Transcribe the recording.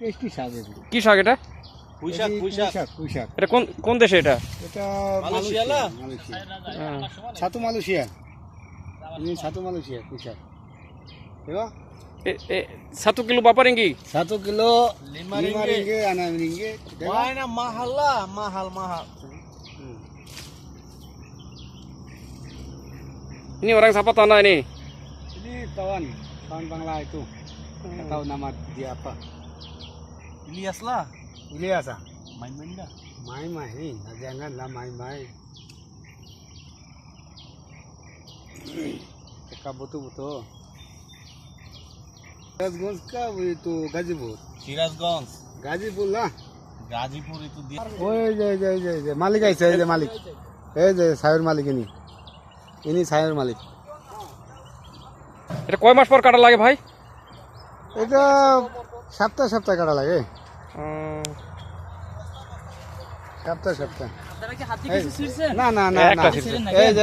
Tasty শাক এগুলো। কি শাক এটা? পুঁইশাক। এটা কোন কোন দেশে এটা? এটা মালয়েশিয়া। ছাতু Malaysia. ini satu Malaysia puncak. Ya. Satu kilo berapa ringgit? 1 kilo 5 ringgit, 6 ringgit. Wah, mahal lah, mahal. Ini orang siapa tanah ini? Ini kawan Bangla itu. Nggak tahu nama dia apa. Ilyas lah. Ilyas ah. Main-main dah. Main-main, janganlah main-main. Cakap betul-betul. Sirazganj ka itu Gazipur. Sirazganj. Gazipur lah. Gazipur itu dia. ওই যে মালিক আইছে, এই যে মালিক, এই যে সাহের মালিক, ইনি সাহের মালিক। এটা কয় মাস পর কাটা লাগে ভাই? এটা সপ্তাহ কাটা লাগে, সপ্তাহ। আপনারা কি হাতি কিছু ছিড়ছেন? না একটা ছিড়ছে। এই যে